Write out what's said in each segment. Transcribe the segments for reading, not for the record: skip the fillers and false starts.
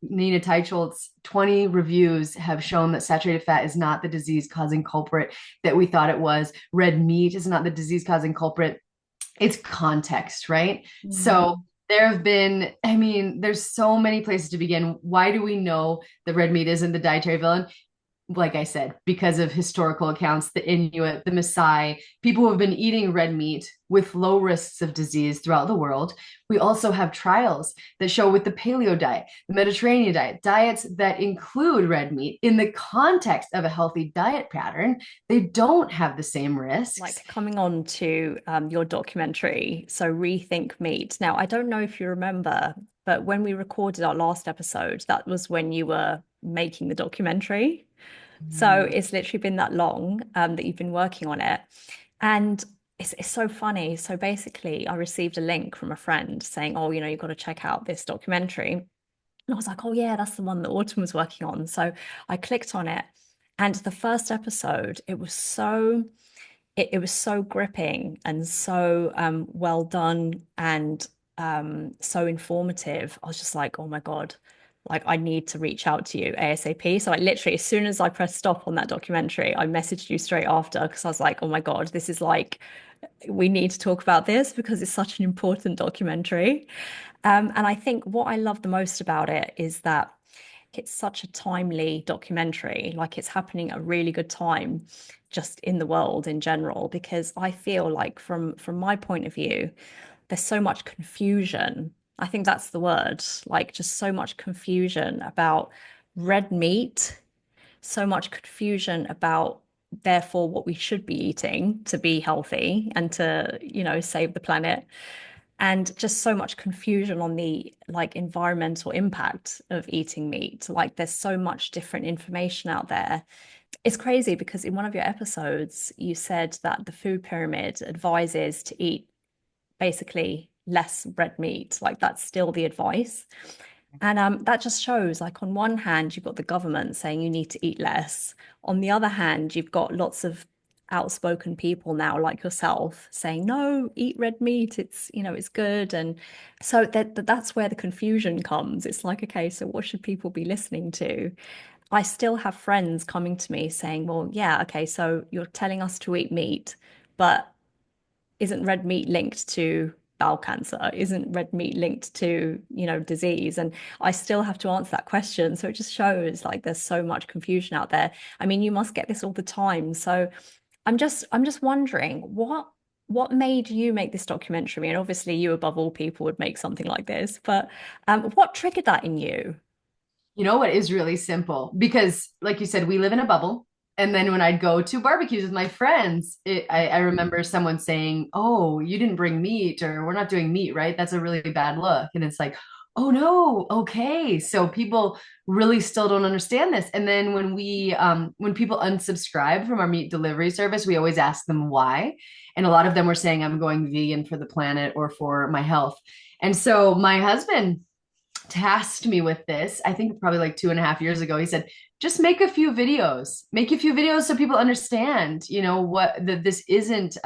Nina Teicholz's 20 reviews have shown that saturated fat is not the disease causing culprit that we thought it was. Red meat is not the disease causing culprit. It's context, right? So Mm. there have been, I mean, there's so many places to begin. Why do we know that red meat isn't the dietary villain? Like I said, because of historical accounts, the Inuit, the Maasai, people who have been eating red meat with low risks of disease throughout the world. We also have trials that show with the paleo diet, the Mediterranean diet, diets that include red meat in the context of a healthy diet pattern, they don't have the same risks. Like coming on to your documentary, so Rethink Meat. Now, I don't know if you remember, but when we recorded our last episode, that was when you were making the documentary. So Mm. it's literally been that long that you've been working on it. And it's so funny. So basically, I received a link from a friend saying, oh, you've got to check out this documentary. And I was like, oh, yeah, that's the one that Autumn was working on. So I clicked on it. And the first episode, it was so gripping and so well done and so informative. I was just like, oh my God, like I need to reach out to you ASAP. So I literally, as soon as I pressed stop on that documentary, I messaged you straight after because I was like, oh my God, this is like, we need to talk about this because it's such an important documentary. And I think what I love the most about it is that it's such a timely documentary. Like it's happening at a really good time just in the world in general, because I feel like from my point of view, there's so much confusion. I think that's the word, like just so much confusion about red meat, so much confusion about therefore what we should be eating to be healthy and to, save the planet, and just so much confusion on the like environmental impact of eating meat. Like there's so much different information out there. It's crazy because in one of your episodes you said that the food pyramid advises to eat basically less red meat. Like that's still the advice. And that just shows, like, on one hand, you've got the government saying you need to eat less. On the other hand, you've got lots of outspoken people now, like yourself, saying, no, eat red meat. It's good. And so that's where the confusion comes. It's like, okay, so what should people be listening to? I still have friends coming to me saying, well, yeah, okay, so you're telling us to eat meat, but isn't red meat linked to bowel cancer? Isn't red meat linked to, disease? And I still have to answer that question. So it just shows like there's so much confusion out there. I mean, you must get this all the time. So I'm just wondering what made you make this documentary? And obviously you above all people would make something like this, but what triggered that in you? You know what is really simple? Because, like you said, we live in a bubble. And then when I'd go to barbecues with my friends, I remember someone saying, oh, you didn't bring meat, or we're not doing meat, right? That's a really bad look. And it's like, oh no, okay. So people really still don't understand this. And then when people unsubscribe from our meat delivery service, we always ask them why. And a lot of them were saying, I'm going vegan for the planet or for my health. And so my husband tasked me with this, I think probably like 2.5 years ago. He said, just make a few videos so people understand, what that this isn't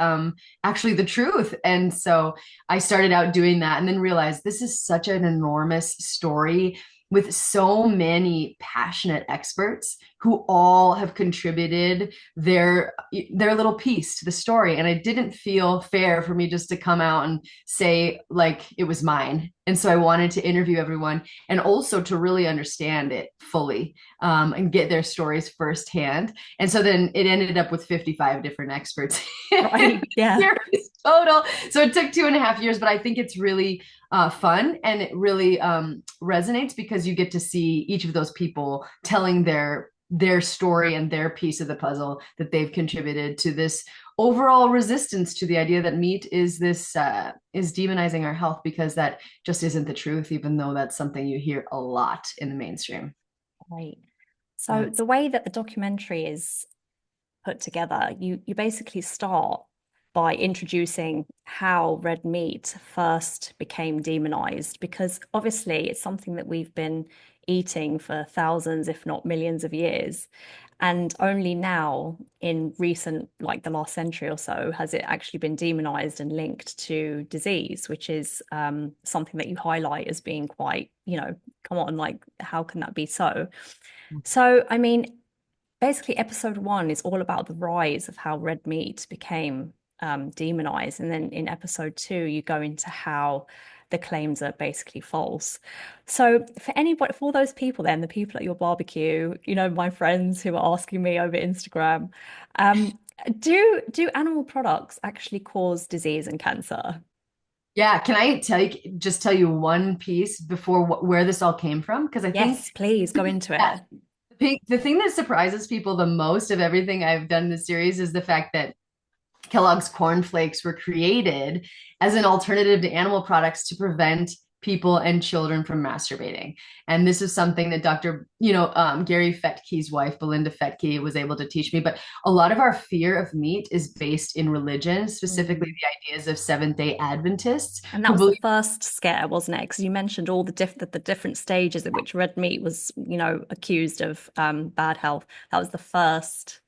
actually the truth. And so I started out doing that and then realized this is such an enormous story with so many passionate experts who all have contributed their little piece to the story, and it didn't feel fair for me just to come out and say like it was mine. And so I wanted to interview everyone and also to really understand it fully, and get their stories firsthand. And so then it ended up with 55 different experts Right. Yeah. total. So it took 2.5 years, but I think it's really fun, and it really resonates because you get to see each of those people telling their story and their piece of the puzzle that they've contributed to this overall resistance to the idea that meat is demonizing our health, because that just isn't the truth, even though that's something you hear a lot in the mainstream. Right. So Yeah. the way that the documentary is put together, you basically start by introducing how red meat first became demonized, because obviously it's something that we've been eating for thousands, if not millions of years. And only now, in recent, like the last century or so, has it actually been demonized and linked to disease, which is something that you highlight as being quite, come on, like, how can that be so? So, I mean, basically episode one is all about the rise of how red meat became demonized, and then in episode two you go into how the claims are basically false. So for anybody, for all those people, then the people at your barbecue, my friends who are asking me over Instagram, um, do animal products actually cause disease and cancer? Yeah, can I tell you one piece before where this all came from? Because I think Yes, please go into that it. the thing that surprises people the most of everything I've done in this series is the fact that Kellogg's Corn Flakes were created as an alternative to animal products to prevent people and children from masturbating. And this is something that Gary Fettke's wife, Belinda Fettke, was able to teach me. But a lot of our fear of meat is based in religion, specifically Mm. the ideas of Seventh-day Adventists And that who was the believe first scare, wasn't it? Because you mentioned all the different stages at which red meat was, accused of bad health. That was the first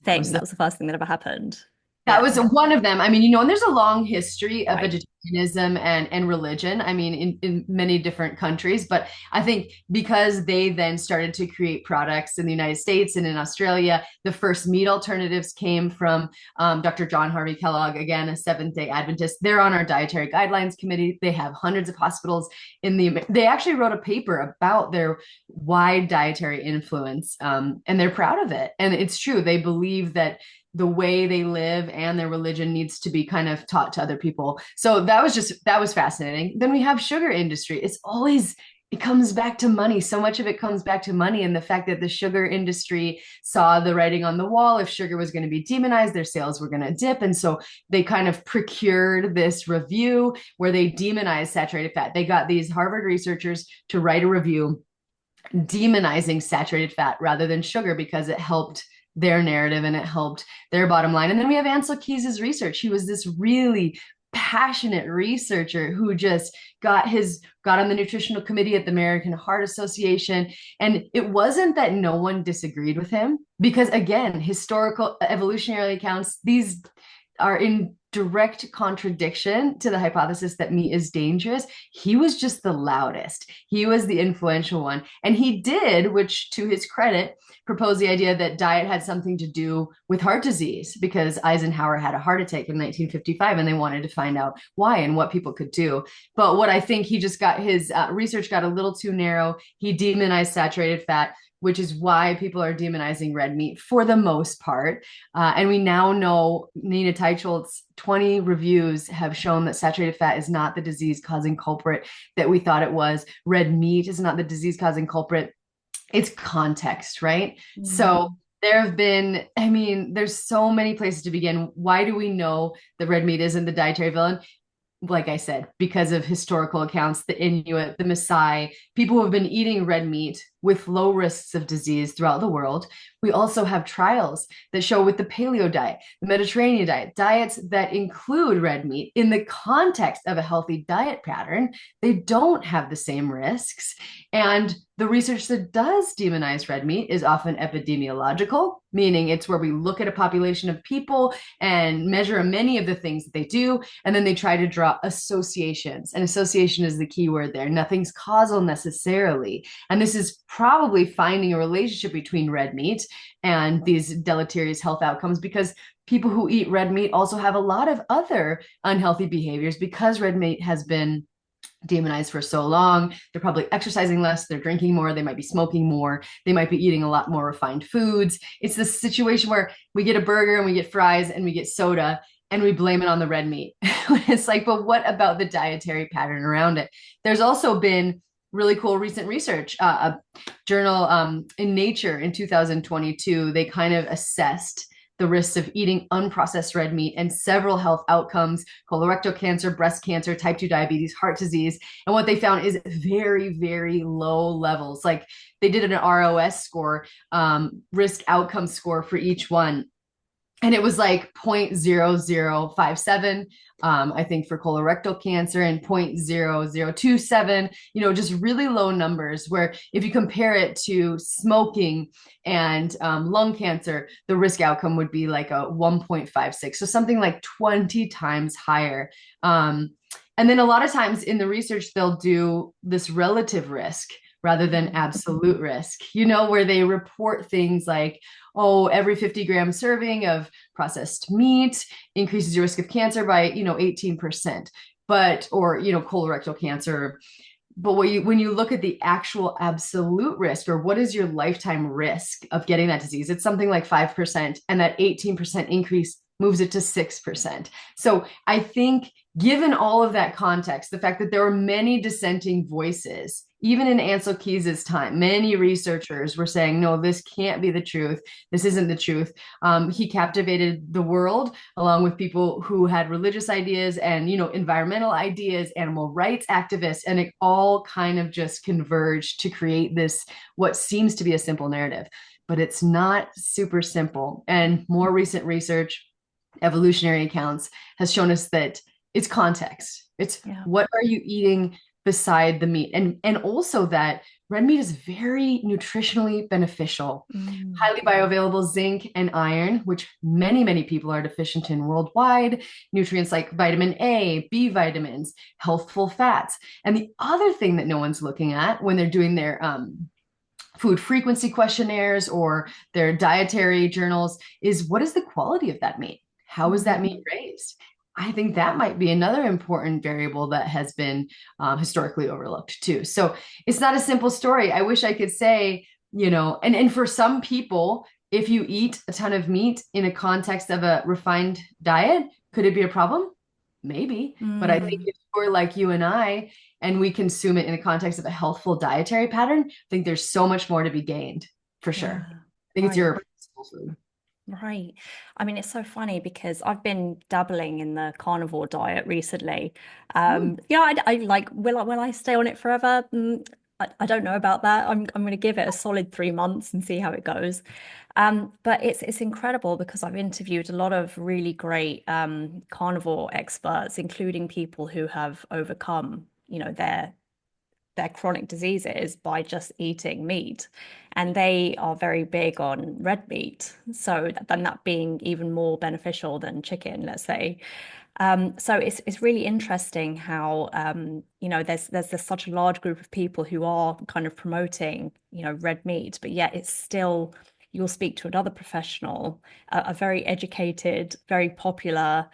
that thing. was That the was the first thing that ever happened. That Yeah, was one of them. I mean, and there's a long history of right. vegetarianism and religion, I mean, in many different countries. But I think because they then started to create products in the United States and in Australia, the first meat alternatives came from Dr. John Harvey Kellogg, again, a Seventh-day Adventist. They're on our dietary guidelines committee. They have hundreds of hospitals they actually wrote a paper about their wide dietary influence, and they're proud of it. And it's true. They believe that the way they live and their religion needs to be kind of taught to other people. So that was fascinating. Then we have sugar industry. It comes back to money. So much of it comes back to money and the fact that the sugar industry saw the writing on the wall. If sugar was going to be demonized, their sales were going to dip. And so they kind of procured this review where they demonized saturated fat. They got these Harvard researchers to write a review demonizing saturated fat rather than sugar because it helped their narrative and it helped their bottom line. And then we have Ansel Keys's research. He was this really passionate researcher who just got on the nutritional committee at the American Heart Association. And it wasn't that no one disagreed with him, because again, historical evolutionary accounts, these are in direct contradiction to the hypothesis that meat is dangerous. He was just the loudest. He was the influential one. And he did, which to his credit, propose the idea that diet had something to do with heart disease, because Eisenhower had a heart attack in 1955 and they wanted to find out why and what people could do. But what I think he just got his research got a little too narrow. He demonized saturated fat, which is why people are demonizing red meat for the most part. And we now know Nina Teicholz's 20 reviews have shown that saturated fat is not the disease-causing culprit that we thought it was. Red meat is not the disease-causing culprit. It's context, right? Mm. So there have been, I mean, there's so many places to begin. Why do we know that red meat isn't the dietary villain? Like I said, because of historical accounts, the Inuit, the Maasai, people who have been eating red meat with low risks of disease throughout the world. We also have trials that show with the paleo diet, the Mediterranean diet, diets that include red meat in the context of a healthy diet pattern, they don't have the same risks. And the research that does demonize red meat is often epidemiological, meaning it's where we look at a population of people and measure many of the things that they do, and then they try to draw associations. And association is the key word there. Nothing's causal necessarily. And this is probably finding a relationship between red meat and these deleterious health outcomes, because people who eat red meat also have a lot of other unhealthy behaviors because red meat has been demonized for so long. They're probably exercising less, they're drinking more, they might be smoking more, they might be eating a lot more refined foods. It's this situation where we get a burger and we get fries and we get soda and we blame it on the red meat. It's like, but what about the dietary pattern around it? There's also been really cool recent research. A journal in Nature in 2022, they kind of assessed the risks of eating unprocessed red meat and several health outcomes: colorectal cancer, breast cancer, type 2 diabetes, heart disease. And what they found is very, very low levels. Like they did an ROS score, risk outcome score for each one. and it was like 0.0057, I think, for colorectal cancer, and 0.0027, just really low numbers, where if you compare it to smoking and lung cancer, the risk outcome would be like a 1.56, so something like 20 times higher. And then a lot of times in the research, they'll do this relative risk rather than absolute risk, where they report things like, oh, every 50-gram serving of processed meat increases your risk of cancer by, 18%, or, colorectal cancer. But when you look at the actual absolute risk, or what is your lifetime risk of getting that disease, it's something like 5%. And that 18% increase moves it to 6%. So I think, given all of that context, the fact that there were many dissenting voices, even in Ansel Keys's time, many researchers were saying, no, this can't be the truth. This isn't the truth. He captivated the world, along with people who had religious ideas and, environmental ideas, animal rights activists, and it all kind of just converged to create this, what seems to be a simple narrative, but it's not super simple. And more recent research, evolutionary accounts, has shown us that it's context. It's, Yeah. what are you eating beside the meat? And also that red meat is very nutritionally beneficial, Mm. highly bioavailable zinc and iron, which many, many people are deficient in worldwide, nutrients like vitamin A, B vitamins, healthful fats. And the other thing that no one's looking at when they're doing their food frequency questionnaires or their dietary journals is, what is the quality of that meat? How is that Mm. meat raised? I think that might be another important variable that has been historically overlooked too. So it's not a simple story. I wish I could say, and for some people, if you eat a ton of meat in a context of a refined diet, could it be a problem? Maybe. But I think Mm. if you're like you and I, and we consume it in the context of a healthful dietary pattern, I think there's so much more to be gained, for sure. Yeah. I think it's Right. irreplaceable food. Right. I mean, it's so funny because I've been dabbling in the carnivore diet recently. Mm. I like, will I stay on it forever? I don't know about that. I'm going to give it a solid 3 months and see how it goes. But it's incredible because I've interviewed a lot of really great carnivore experts, including people who have overcome, their chronic diseases by just eating meat. And they are very big on red meat. So then that being even more beneficial than chicken, let's say. So it's really interesting how there's such a large group of people who are kind of promoting red meat, but yet it's still, you'll speak to another professional, a very educated, very popular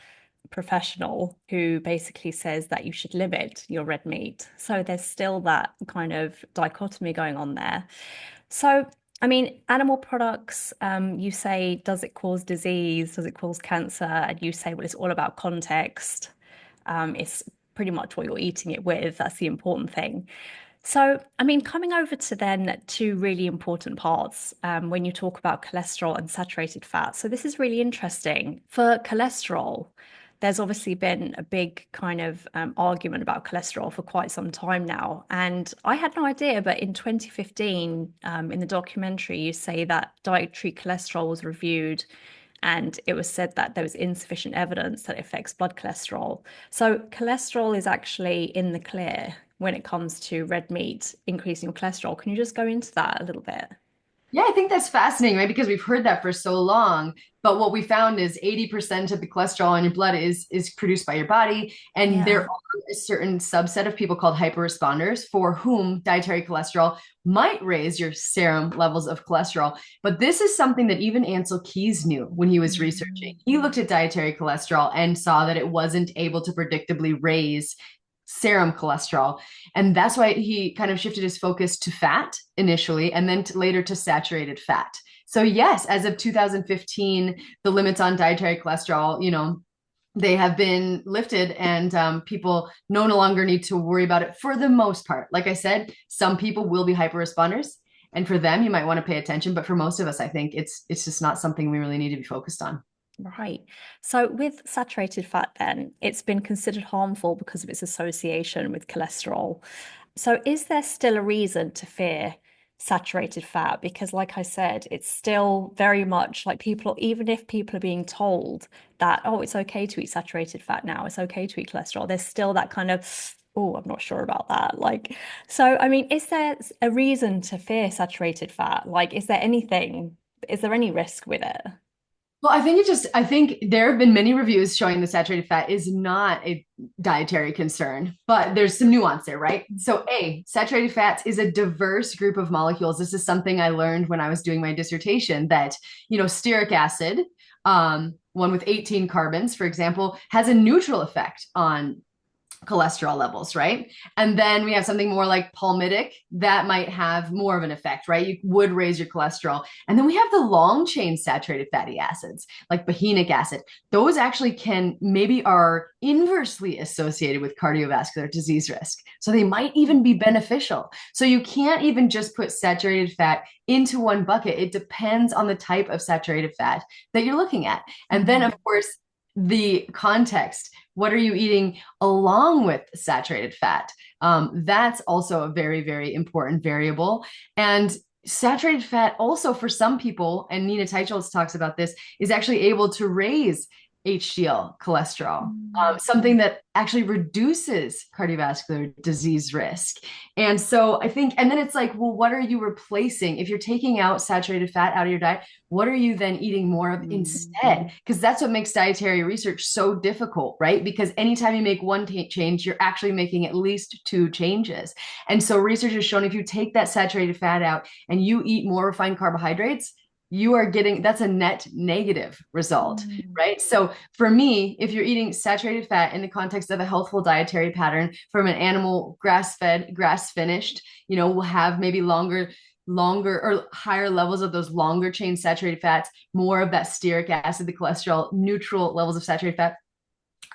professional who basically says that you should limit your red meat. So there's still that kind of dichotomy going on there. So, I mean, animal products, you say, does it cause disease? Does it cause cancer? And you say, well, it's all about context. It's pretty much what you're eating it with. That's the important thing. So, I mean, coming over to then two really important parts when you talk about cholesterol and saturated fat. So, this is really interesting. For cholesterol, there's obviously been a big kind of argument about cholesterol for quite some time now. And I had no idea, but in 2015, in the documentary, you say that dietary cholesterol was reviewed and it was said that there was insufficient evidence that it affects blood cholesterol. So cholesterol is actually in the clear when it comes to red meat increasing your cholesterol. Can you just go into that a little bit? Yeah, I think that's fascinating, right? Because we've heard that for so long. But what we found is 80% of the cholesterol in your blood is produced by your body. And there Yeah. are a certain subset of people called hyperresponders for whom dietary cholesterol might raise your serum levels of cholesterol. But this is something that even Ansel Keys knew when he was researching. Mm. He looked at dietary cholesterol and saw that it wasn't able to predictably raise serum cholesterol. And that's why he kind of shifted his focus to fat initially, and then later to saturated fat. So yes, as of 2015, the limits on dietary cholesterol, they have been lifted, and people no longer need to worry about it for the most part. Like I said, some people will be hyper responders, and for them, you might want to pay attention. But for most of us, I think it's just not something we really need to be focused on. Right. So with saturated fat, then it's been considered harmful because of its association with cholesterol. So is there still a reason to fear saturated fat, because like I said, it's still very much like people, even if people are being told that, oh, it's okay to eat saturated fat now, it's okay to eat cholesterol, there's still that kind of, oh, I'm not sure about that. Like, so I mean, is there a reason to fear saturated fat? Like, is there any risk with it? Well, I think there have been many reviews showing the saturated fat is not a dietary concern, but there's some nuance there, right? So, saturated fats is a diverse group of molecules. This is something I learned when I was doing my dissertation that, stearic acid, one with 18 carbons, for example, has a neutral effect on cholesterol levels, right? And then we have something more like palmitic that might have more of an effect, right? You would raise your cholesterol. And then we have the long chain saturated fatty acids, like behenic acid. Those actually maybe are inversely associated with cardiovascular disease risk. So they might even be beneficial. So you can't even just put saturated fat into one bucket. It depends on the type of saturated fat that you're looking at. And then, of course, the context. What are you eating along with saturated fat? That's also a very, very important variable. And saturated fat also for some people, and Nina Teicholz talks about this, is actually able to raise HDL cholesterol, something that actually reduces cardiovascular disease risk. And so I think, and then it's like, well, what are you replacing? If you're taking out saturated fat out of your diet, what are you then eating more of instead? Because that's what makes dietary research so difficult, right? Because anytime you make one change, you're actually making at least two changes. And so research has shown if you take that saturated fat out and you eat more refined carbohydrates, you are getting that's a net negative result, right? So for me, if you're eating saturated fat in the context of a healthful dietary pattern from an animal grass-fed, grass-finished, we'll have maybe longer or higher levels of those longer chain saturated fats, more of that stearic acid, the cholesterol, neutral levels of saturated fat.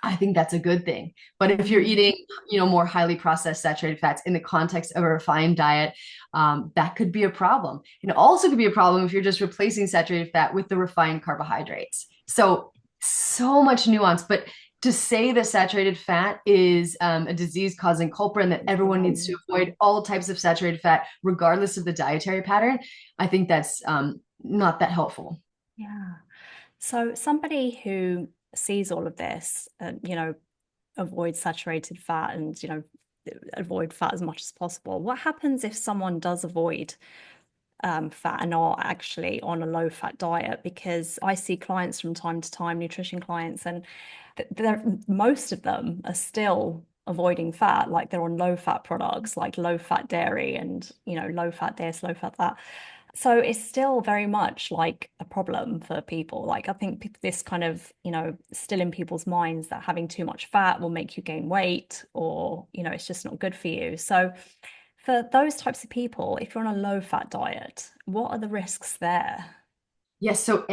I think that's a good thing. But if you're eating, more highly processed saturated fats in the context of a refined diet, that could be a problem. And it also could be a problem if you're just replacing saturated fat with the refined carbohydrates. So much nuance. But to say that saturated fat is a disease-causing culprit and that everyone needs to avoid all types of saturated fat, regardless of the dietary pattern, I think that's not that helpful. Yeah. So somebody who sees all of this, avoid saturated fat and, avoid fat as much as possible. What happens if someone does avoid fat and are actually on a low fat diet? Because I see clients from time to time, nutrition clients, and most of them are still avoiding fat, like they're on low fat products like low fat dairy and low fat this, low fat that. So it's still very much like a problem for people. Like I think this kind of, still in people's minds that having too much fat will make you gain weight or, it's just not good for you. So for those types of people, if you're on a low fat diet, what are the risks there? Yes, so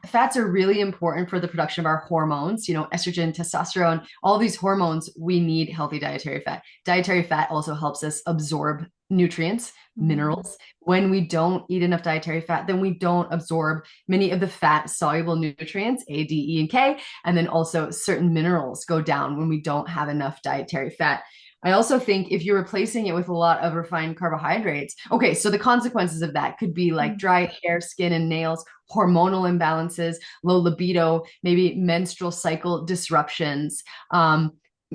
fats are really important for the production of our hormones, estrogen, testosterone, all these hormones, we need healthy dietary fat. Dietary fat also helps us absorb nutrients, minerals. When we don't eat enough dietary fat, then we don't absorb many of the fat soluble nutrients, A, D, E, and K, and then also certain minerals go down when we don't have enough dietary fat. I also think if you're replacing it with a lot of refined carbohydrates, okay, so the consequences of that could be like dry hair, skin, and nails, hormonal imbalances, low libido, maybe menstrual cycle disruptions,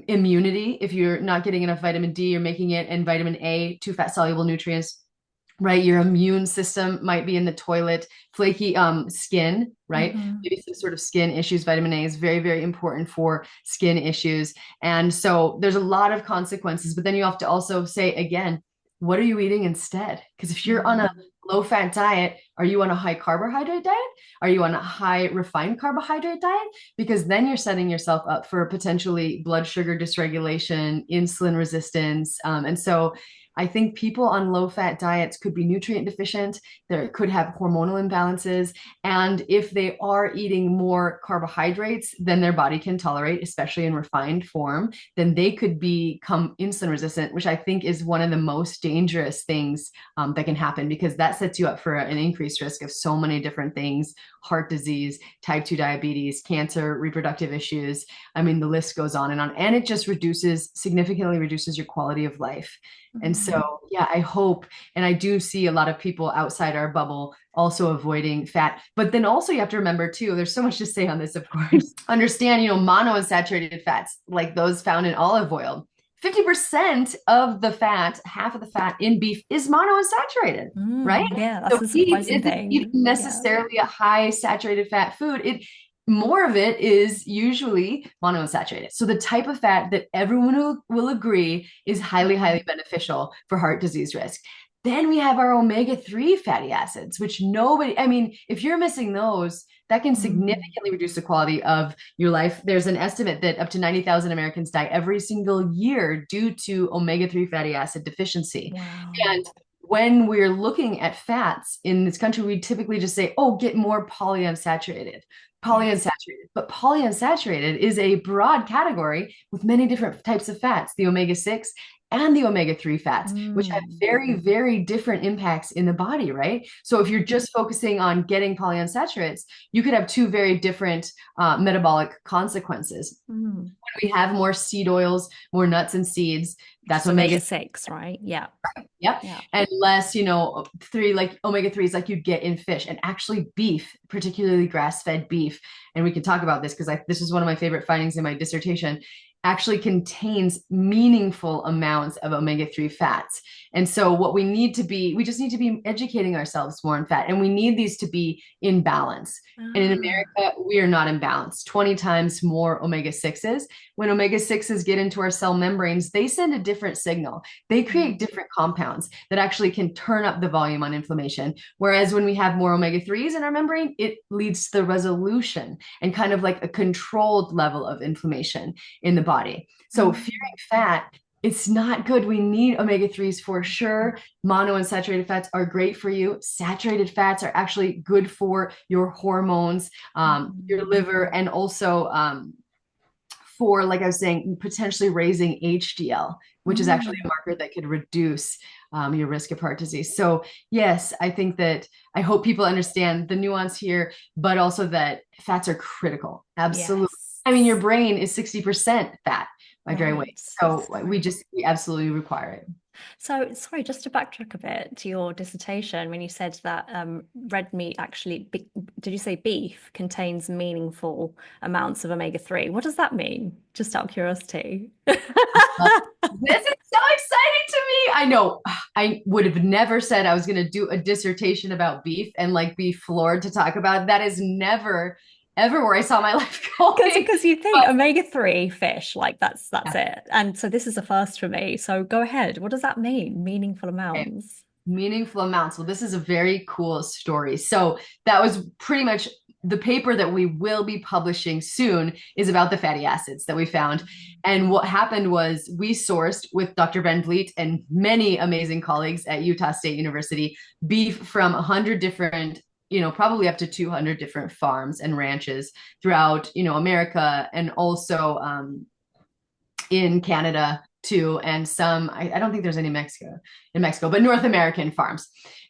immunity. If you're not getting enough vitamin D, you're making it in vitamin A, two fat soluble nutrients, right? Your immune system might be in the toilet, flaky skin, right? Maybe some sort of skin issues. Vitamin A is very, very important for skin issues. And so there's a lot of consequences, but then you have to also say, again, what are you eating instead? Because if you're on a low fat diet, are you on a high carbohydrate diet? Are you on a high refined carbohydrate diet? Because then you're setting yourself up for potentially blood sugar dysregulation, insulin resistance. And so I think people on low fat diets could be nutrient deficient. They could have hormonal imbalances. And if they are eating more carbohydrates than their body can tolerate, especially in refined form, then they could become insulin resistant, which I think is one of the most dangerous things that can happen because that sets you up for an increased risk of so many different things: heart disease, type 2 diabetes, cancer, reproductive issues. I mean, the list goes on. And it just significantly reduces your quality of life. And so so yeah, I hope, and I do see a lot of people outside our bubble also avoiding fat. But then also you have to remember too, there's so much to say on this, of course. Understand, monounsaturated fats, like those found in olive oil. 50% of the fat, half of the fat in beef is monounsaturated, right? Yeah, that's So a beef surprising isn't even thing. Yeah. necessarily a high saturated fat food. More of it is usually monounsaturated. So the type of fat that everyone will agree is highly, highly beneficial for heart disease risk. Then we have our omega-3 fatty acids, which I mean, if you're missing those, that can Mm. significantly reduce the quality of your life. There's an estimate that up to 90,000 Americans die every single year due to omega-3 fatty acid deficiency. Wow. And when we're looking at fats in this country, we typically just say, oh, get more polyunsaturated. Yes. Polyunsaturated. But polyunsaturated is a broad category with many different types of fats, the omega-6 and the omega-3 fats, which have Mm. very, very different impacts in the body, right? So if you're just focusing on getting polyunsaturates, you could have two very different metabolic consequences. Mm. We have more seed oils, more nuts and seeds. Which That's is omega. omega-6, right? Yeah. Yep. Yeah. And less, three like omega-3s like you'd get in fish and actually beef, particularly grass-fed beef. And we can talk about this because this is one of my favorite findings in my dissertation, actually contains meaningful amounts of omega-3 fats. And so we just need to be educating ourselves more on fat. And we need these to be in balance. And in Ah. America, we are not in balance. 20 times more omega-6s. When omega-6s get into our cell membranes, they send a different signal. They create Mm. different compounds that actually can turn up the volume on inflammation. Whereas when we have more omega-3s in our membrane, it leads to the resolution and kind of like a controlled level of inflammation in the body. So fearing Mm. fat, it's not good. We need omega-3s for sure. Monounsaturated fats are great for you. Saturated fats are actually good for your hormones, your Mm. liver, and also for, like I was saying, potentially raising HDL, which is actually a Mm. marker that could reduce your risk of heart disease. So, yes, I think that I hope people understand the nuance here, but also that fats are critical. Absolutely. Yes. I mean, your brain is 60% fat by dry weight. Right. So Right. we absolutely require it. So, sorry, just to backtrack a bit to your dissertation, when you said that red meat actually, did you say beef contains meaningful amounts of omega-3? What does that mean? Just out of curiosity. This is so exciting to me. I know I would have never said I was going to do a dissertation about beef and like be floored to talk about it. That is never, ever where I saw my life going. Because you think But omega-3 fish, like that's yeah, it. And so this is a first for me. So go ahead. What does that mean? Meaningful okay. amounts. Meaningful amounts. Well, this is a very cool story. So that was pretty much the paper that we will be publishing soon is about the fatty acids that we found. And what happened was we sourced with Dr. Ben Vliet and many amazing colleagues at Utah State University beef from 100 different, probably up to 200 different farms and ranches throughout, America and also in Canada too, and some, I don't think there's any in Mexico, but North American farms.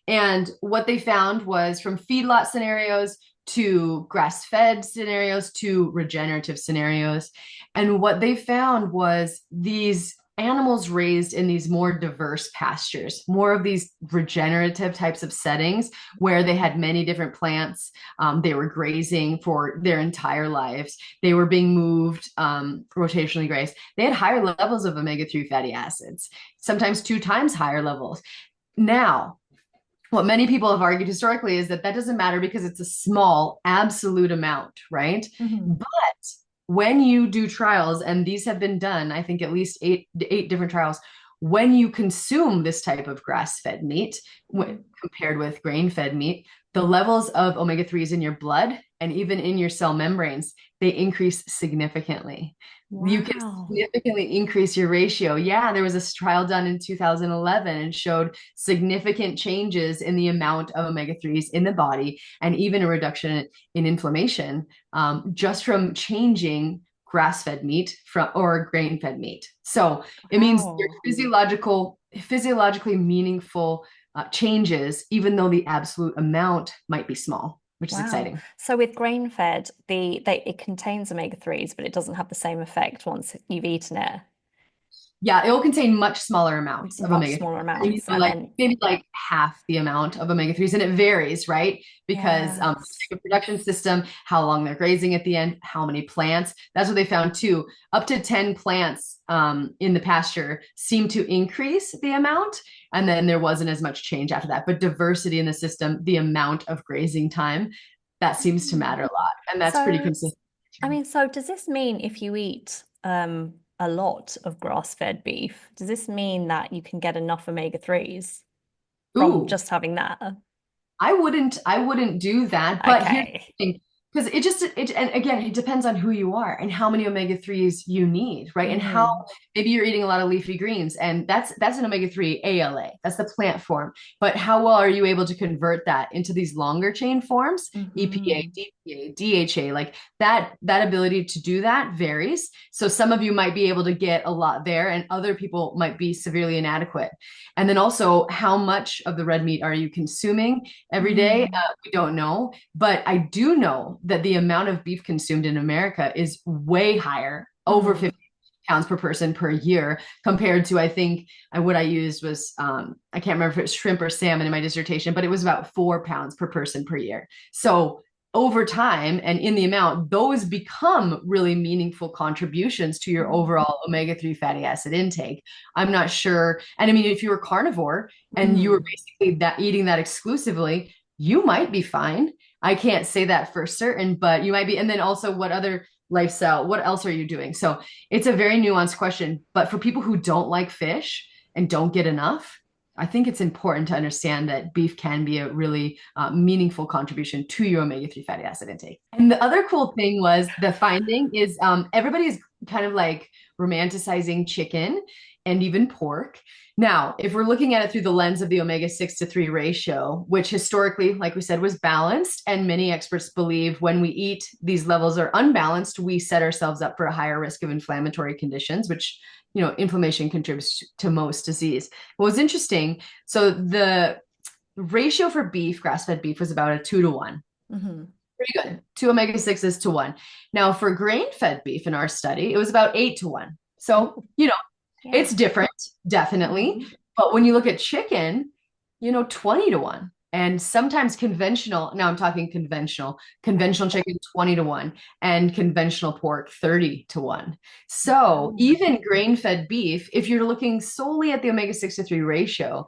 And what they found was from feedlot scenarios to grass-fed scenarios to regenerative scenarios. And what they found was these animals raised in these more diverse pastures, more of these regenerative types of settings where they had many different plants. They were grazing for their entire lives. They were being moved rotationally grazed. They had higher levels of omega-3 fatty acids, sometimes two times higher levels. Now, what many people have argued historically is that doesn't matter because it's a small absolute amount, right? Mhm. But when you do trials, and these have been done, I think at least eight different trials, when you consume this type of grass-fed meat compared with grain-fed meat, the levels of omega-3s in your blood and even in your cell membranes, they increase significantly. You can Wow. significantly increase your ratio. Yeah, there was a trial done in 2011 and showed significant changes in the amount of omega-3s in the body and even a reduction in inflammation just from changing grass-fed meat or grain-fed meat. So it means your Wow. physiologically meaningful changes, even though the absolute amount might be small, which is Wow. exciting. So with grain fed, it contains omega-3s, but it doesn't have the same effect once you've eaten it. Yeah, it will contain much smaller amounts of Much omega 3. smaller You amounts. know, And like then, maybe like half the amount of omega 3s, and it varies, right? Because yes. the production system, how long they're grazing at the end, how many plants. That's what they found too. Up to 10 plants in the pasture seem to increase the amount, and then there wasn't as much change after that. But diversity in the system, the amount of grazing time, that seems to matter a lot, and that's pretty So, consistent. I mean, so does this mean if you eat a lot of grass-fed beef, does this mean that you can get enough omega-3s from Ooh. just having that? I wouldn't do that. But here's Okay. the thing, because and again, it depends on who you are and how many omega-3s you need, right? And how Mm-hmm. maybe you're eating a lot of leafy greens, and that's an omega-3 ALA. That's the plant form. But how well are you able to convert that into these longer chain forms? EPA, Mm-hmm. DPA, DHA, like that ability to do that varies. So some of you might be able to get a lot there, and other people might be severely inadequate. And then also, how much of the red meat are you consuming every day? Mm. We don't know, but I do know that the amount of beef consumed in America is way higher, over Mm. 50 pounds per person per year, compared to, I think, what I used was, I can't remember if it was shrimp or salmon in my dissertation, but it was about 4 pounds per person per year. So over time and in the amount, those become really meaningful contributions to your overall omega-3 fatty acid intake. I'm not sure. And I mean, if you were carnivore and you were Mm. basically that eating that exclusively, you might be fine. I can't say that for certain, but you might be. And then also, what other lifestyle, what else are you doing? So it's a very nuanced question. But for people who don't like fish and don't get enough, I think it's important to understand that beef can be a really meaningful contribution to your omega-3 fatty acid intake. And the other cool thing was the finding is everybody's kind of like romanticizing chicken and even pork. Now, if we're looking at it through the lens of the omega-6 to 3 ratio, which historically, like we said, was balanced, and many experts believe when we eat these levels are unbalanced, we set ourselves up for a higher risk of inflammatory conditions, which, inflammation contributes to most disease. What was interesting, so the ratio for beef, grass-fed beef, was about a 2 to 1. Mm-hmm. Pretty good. Two omega-6s to one. Now, for grain-fed beef in our study, it was about 8 to 1. So, Oh, it's yeah. different, definitely. Mm-hmm. But when you look at chicken, 20 to 1. And sometimes conventional, now I'm talking conventional chicken 20 to 1, and conventional pork 30 to 1. So Wow. even grain-fed beef, if you're looking solely at the omega-6 to 3 ratio,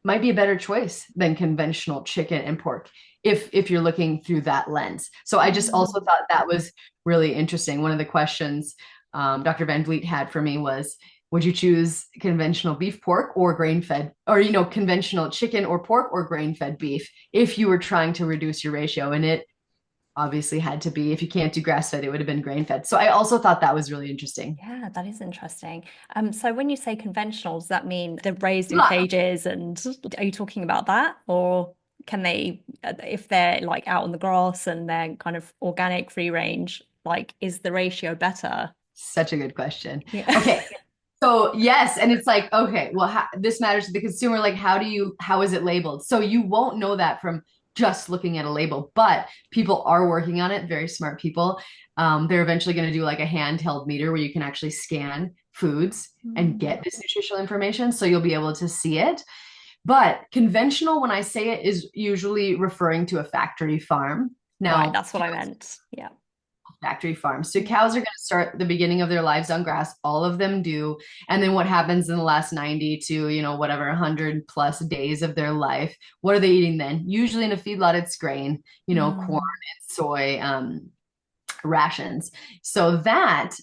might be a better choice than conventional chicken and pork if you're looking through that lens. So I just also Mm. thought that was really interesting. One of the questions Dr. Van Vliet had for me was, would you choose conventional beef, pork, or grain fed, or, conventional chicken or pork or grain fed beef if you were trying to reduce your ratio? And it obviously had to be, if you can't do grass fed, it would have been grain fed. So I also thought that was really interesting. Yeah, that is interesting. So when you say conventional, does that mean they're raised in Yeah. cages? And are you talking about that? Or can they, if they're like out on the grass and they're kind of organic, free range, like is the ratio better? Such a good question. Yeah. Okay. So yes, and it's like, okay, well, this matters to the consumer. Like, how is it labeled? So you won't know that from just looking at a label, but people are working on it. Very smart people. They're eventually going to do like a handheld meter where you can actually scan foods and Mm. get this nutritional information, so you'll be able to see it. But conventional, when I say it, is usually referring to a factory farm. Right, Now, that's what I meant. Yeah. factory farms. So Yeah. cows are going to start the beginning of their lives on grass. All of them do. And then what happens in the last 90 to, whatever, 100 plus days of their life? What are they eating then? Usually in a feedlot, it's grain, corn Mm. and soy, rations. So that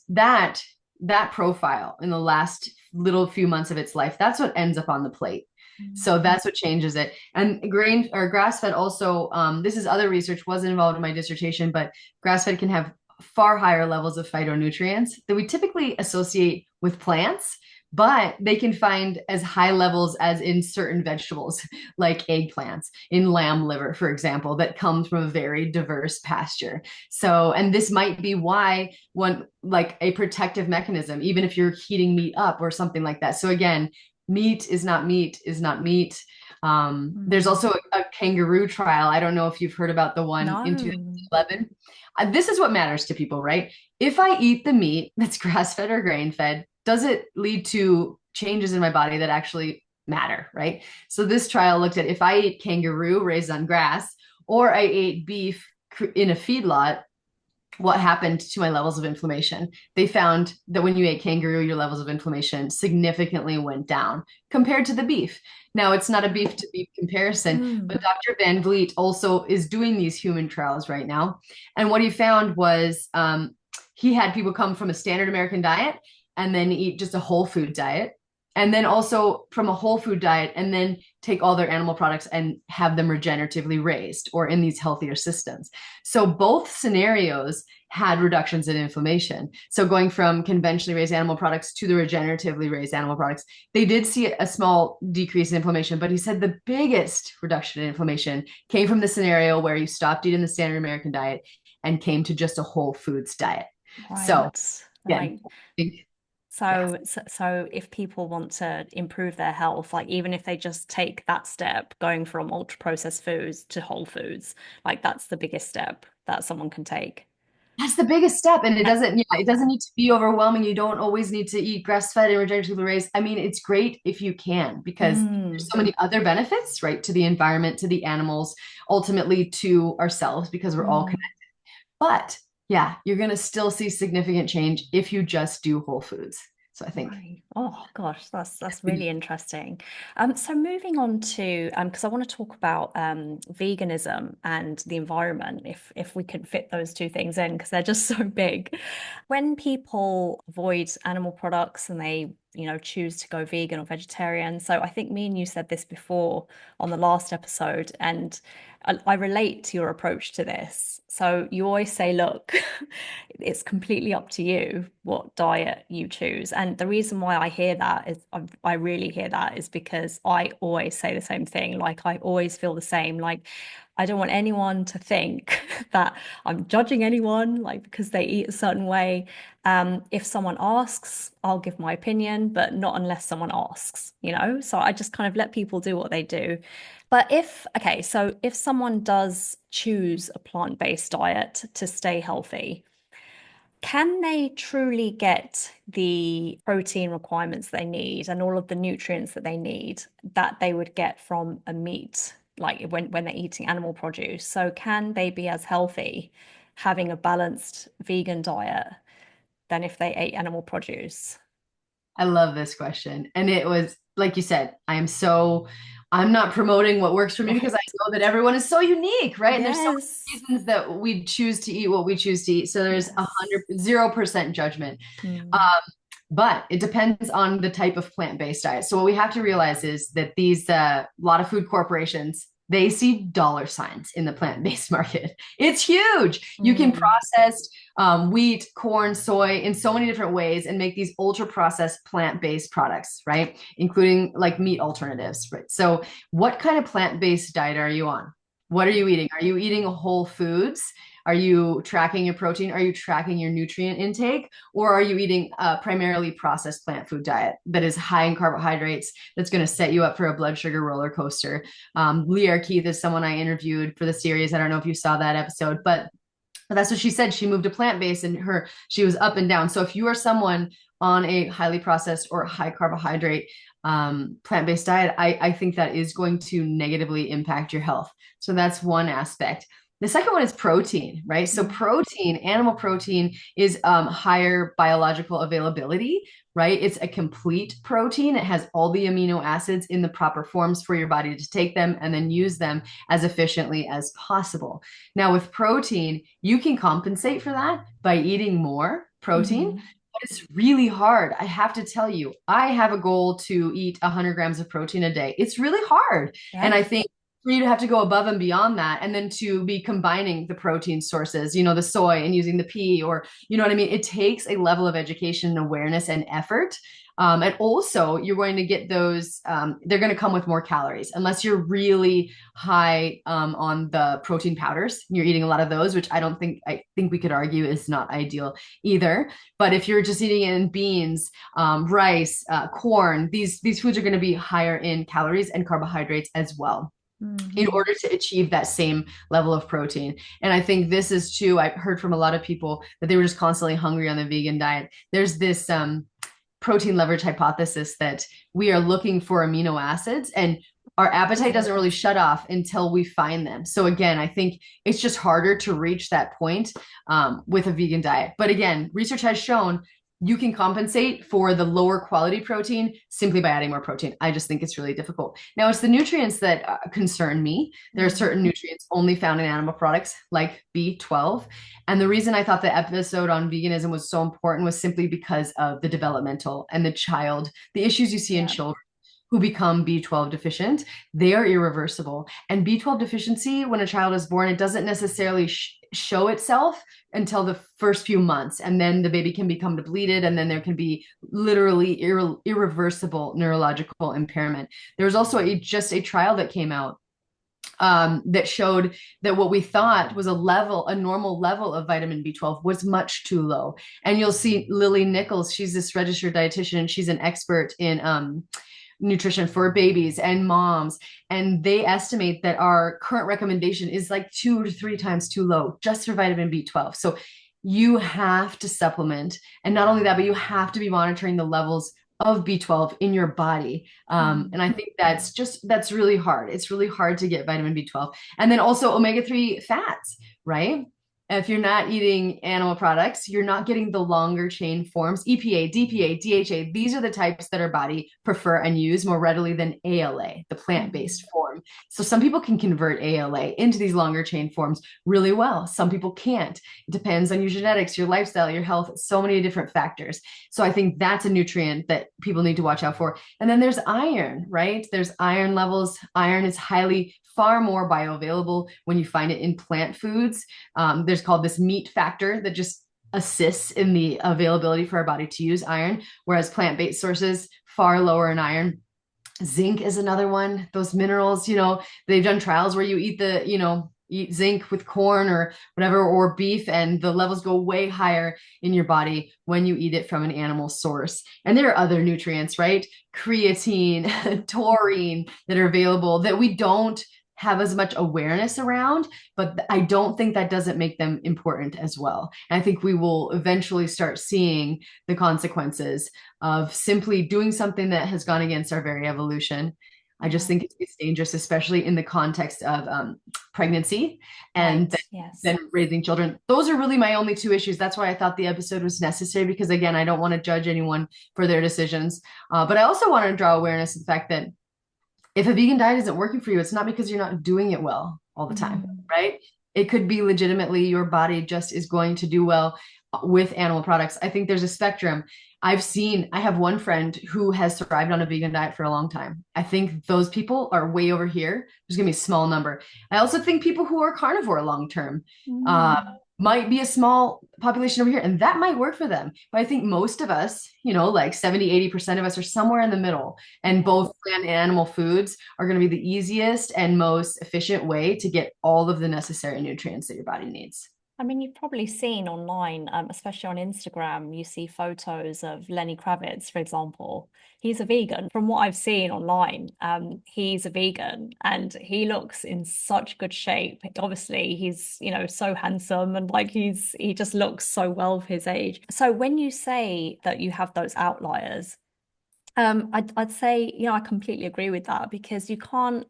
profile in the last little few months of its life, that's what ends up on the plate. Mm. So that's what changes it. And grain or grass fed also, this is other research, wasn't involved in my dissertation, but grass fed can have far higher levels of phytonutrients that we typically associate with plants, but they can find as high levels as in certain vegetables, like eggplants, in lamb liver, for example, that comes from a very diverse pasture. So, and this might be why one, like a protective mechanism, even if you're heating meat up or something like that. So again, meat is not meat is not meat. There's Mm. also a kangaroo trial. I don't know if you've heard about the one in No. 2011. This is what matters to people, right? If I eat the meat that's grass fed or grain fed, does it lead to changes in my body that actually matter, right? So this trial looked at if I ate kangaroo raised on grass or I ate beef in a feedlot, what happened to my levels of inflammation. They found that when you ate kangaroo, your levels of inflammation significantly went down compared to the beef. Now, it's not a beef to beef comparison, Mm. but Dr. Van Vliet also is doing these human trials right now. And what he found was he had people come from a standard American diet and then eat just a whole food diet. And then also from a whole food diet, and then take all their animal products and have them regeneratively raised or in these healthier systems. So both scenarios had reductions in inflammation. So going from conventionally raised animal products to the regeneratively raised animal products, they did see a small decrease in inflammation, but he said the biggest reduction in inflammation came from the scenario where you stopped eating the standard American diet and came to just a whole foods diet. So Right, again, right. I think, yeah, So if people want to improve their health, like even if they just take that step, going from ultra processed foods to whole foods, like that's the biggest step that someone can take. that's the biggest step. And it Uh, doesn't, yeah, it doesn't need to be overwhelming. You don't always need to eat grass-fed and regeneratively raised. I mean, it's great if you can, because there's Mm, so many other benefits, right? To the environment, to the animals, ultimately to ourselves, because we're all connected. mm. But yeah, you're going to still see significant change if you just do whole foods. So I think, Right. Oh gosh, that's really interesting. So moving on to because I want to talk about veganism and the environment, if we can fit those two things in, because they're just so big. When people avoid animal products and they, choose to go vegan or vegetarian, so I think me and you said this before on the last episode, and I relate to your approach to this. So you always say, look, it's completely up to you what diet you choose. And the reason why I hear that is I really hear that is because I always say the same thing. Like I always feel the same. Like I don't want anyone to think that I'm judging anyone, like because they eat a certain way. If someone asks, I'll give my opinion, but not unless someone asks, So I just kind of let people do what they do. But okay, so if someone does choose a plant-based diet to stay healthy, can they truly get the protein requirements they need and all of the nutrients that they need that they would get from a meat, like when they're eating animal produce? So can they be as healthy having a balanced vegan diet than if they ate animal produce? I love this question. And it was, like you said, I'm not promoting what works for me because I Right. know that everyone is so unique, right? And there's so Yes. many reasons that we choose to eat what we choose to eat. So there's Yes. 0% judgment. Um, Mm. but it depends on the type of plant-based diet. So what we have to realize is that these lot of food corporations, they see dollar signs in the plant-based market. It's huge. You can Mm. process wheat, corn, soy in so many different ways and make these ultra-processed plant-based products, right? Including like meat alternatives, right? So what kind of plant-based diet are you on? What are you eating? Are you eating whole foods? Are you tracking your protein? Are you tracking your nutrient intake? Or are you eating a primarily processed plant food diet that is high in carbohydrates, that's going to set you up for a blood sugar roller coaster? Leah Keith is someone I interviewed for the series. I don't know if you saw that episode, but that's what she said. She moved to plant-based and she was up and down. So if you are someone on a highly processed or high carbohydrate plant-based diet, I think that is going to negatively impact your health. So that's one aspect. The second one is protein, right? So Mm. protein, animal protein is higher biological availability, right? It's a complete protein. It has all the amino acids in the proper forms for your body to take them and then use them as efficiently as possible. Now, with protein, you can compensate for that by eating more protein, Mhm. but it's really hard. I have to tell you, I have a goal to eat 100 grams of protein a day. It's really hard. And Yeah. I think for you to have to go above and beyond that, and then to be combining the protein sources, the soy and using the pea, or, you know what I mean? It takes a level of education and awareness and effort. And also, you're going to get those, they're going to come with more calories unless you're really high on the protein powders. You're eating a lot of those, which I think we could argue is not ideal either. But if you're just eating in beans, rice, corn, these foods are going to be higher in calories and carbohydrates as well in Mhm. order to achieve that same level of protein. And I think this is too, I've heard from a lot of people that they were just constantly hungry on the vegan diet. There's this protein leverage hypothesis that we are looking for amino acids, and our appetite doesn't really shut off until we find them. So again, I think it's just harder to reach that point with a vegan diet. But again, research has shown you can compensate for the lower quality protein simply by adding more protein. I just think it's really difficult. Now, it's the nutrients that concern me. There are certain nutrients only found in animal products, like B12. And the reason I thought the episode on veganism was so important was simply because of the developmental and the issues you see in Yeah. children who become B12 deficient. They are irreversible. And B12 deficiency, when a child is born, it doesn't necessarily show itself until the first few months. And then the baby can become depleted, and then there can be literally irreversible neurological impairment. There was also just a trial that came out that showed that what we thought was a normal level of vitamin B12 was much too low. And you'll see Lily Nichols, she's this registered dietitian. She's an expert in nutrition for babies and moms. And they estimate that our current recommendation is like 2 to 3 times too low just for vitamin B12. So you have to supplement. And not only that, but you have to be monitoring the levels of B12 in your body. And I think that's really hard. It's really hard to get vitamin B12. And then also omega-3 fats, right? If you're not eating animal products, you're not getting the longer chain forms, EPA, DPA, DHA. These are the types that our body prefer and use more readily than ALA, the plant-based form. So some people can convert ALA into these longer chain forms really well. Some people can't. It depends on your genetics, your lifestyle, your health, so many different factors. So I think that's a nutrient that people need to watch out for. And then there's iron, right? There's iron levels. Iron is far more bioavailable when you find it in plant foods. There's called this meat factor that just assists in the availability for our body to use iron, whereas plant-based sources far lower in iron. Zinc is another one. Those minerals, they've done trials where you eat zinc with corn or whatever, or beef, and the levels go way higher in your body when you eat it from an animal source. And there are other nutrients, right? Creatine, taurine, that are available that we don't have as much awareness around, but I don't think that doesn't make them important as well. And I think we will eventually start seeing the consequences of simply doing something that has gone against our very evolution. I just think it's dangerous, especially in the context of pregnancy and then raising children. Those are really my only two issues. That's why I thought the episode was necessary, because again, I don't want to judge anyone for their decisions. But I also want to draw awareness of the fact that if a vegan diet isn't working for you, it's not because you're not doing it well all the time, right? It could be legitimately your body just is going to do well with animal products. I think there's a spectrum. I have one friend who has thrived on a vegan diet for a long time. I think those people are way over here. There's going to be a small number. I also think people who are carnivore long term might be a small population over here, and that might work for them. But I think most of us, like 70, 80% of us are somewhere in the middle. And both plant and animal foods are going to be the easiest and most efficient way to get all of the necessary nutrients that your body needs. I mean, you've probably seen online, especially on Instagram, you see photos of Lenny Kravitz, for example. He's a vegan. From what I've seen online, he's a vegan and he looks in such good shape. Obviously, he's, so handsome and he just looks so well for his age. So when you say that you have those outliers, I'd say, I completely agree with that, because you can't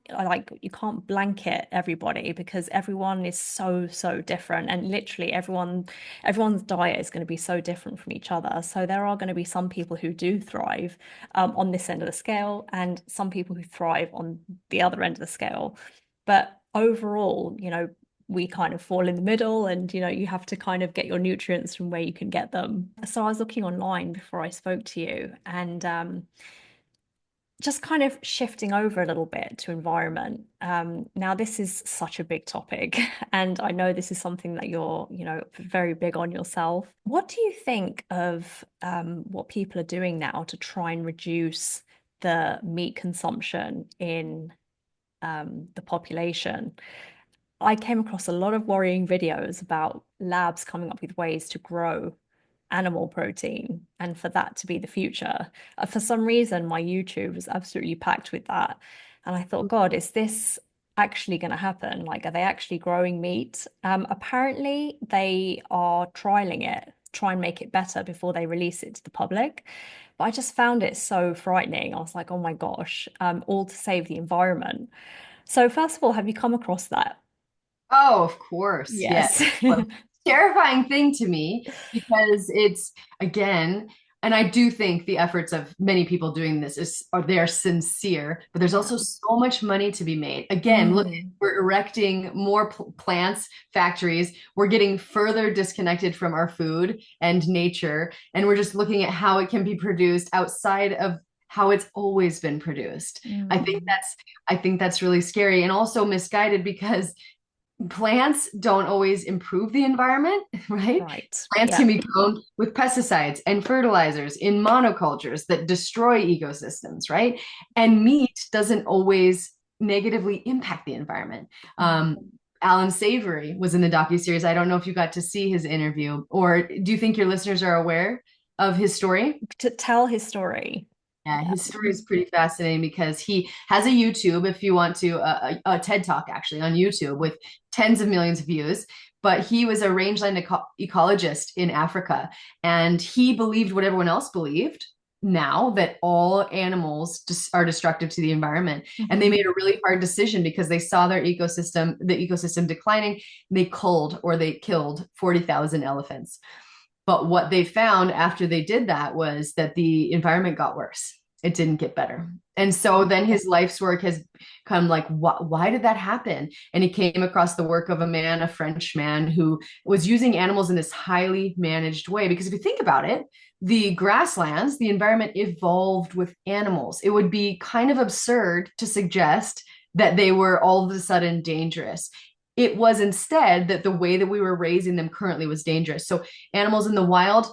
blanket everybody, because everyone is so, so different, and literally everyone's diet is going to be so different from each other. So there are going to be some people who do thrive on this end of the scale, and some people who thrive on the other end of the scale. But overall, we kind of fall in the middle, and you have to kind of get your nutrients from where you can get them. So I was looking online before I spoke to you, and just kind of shifting over a little bit to environment. Now this is such a big topic, and I know this is something that you're very big on yourself. What do you think of what people are doing now to try and reduce the meat consumption in the population? I came across a lot of worrying videos about labs coming up with ways to grow animal protein, and for that to be the future. For some reason, my YouTube was absolutely packed with that. And I thought, God, is this actually going to happen? Are they actually growing meat? Apparently, they are trialing it. try and make it better before they release it to the public. But I just found it so frightening. I was like, oh my gosh, all to save the environment. So first of all, have you come across that? Oh, of course. Yes. Yes. Well, terrifying thing to me because it's again, and I do think the efforts of many people doing this are they are sincere, but there's Yeah. also so much money to be made. Again, look, Mm, we're erecting more plants, factories. We're getting further disconnected from our food and nature, and we're just looking at how it can be produced outside of how it's always been produced. I think mm. that's I think that's really scary and also misguided because plants don't always improve the environment, right? Right. Plants Yeah. can be grown with pesticides and fertilizers in monocultures that destroy ecosystems, right? And meat doesn't always negatively impact the environment. Mm. Alan Savory was in the docuseries. I don't know if you got to see his interview, or do you think your listeners are aware of his story? To tell his story. Yeah, Yeah. his story is pretty fascinating because he has a YouTube, if you want to, a TED Talk actually on YouTube with tens of millions of views. But he was a rangeland ecologist in Africa, and he believed what everyone else believed now that all animals are destructive to the environment. And they Mhm. made a really hard decision because they saw the ecosystem declining. They culled or they killed 40,000 elephants. But what they found after they did that was that the environment got worse. It didn't get better. And so then his life's work has come like, why did that happen? And he came across the work of a man, a French man, who was using animals in this highly managed way. Because if you think about it, the grasslands, the environment evolved with animals. It would be kind of absurd to suggest that they were all of a sudden dangerous. It was instead that the way that we were raising them currently was dangerous. So animals in the wild,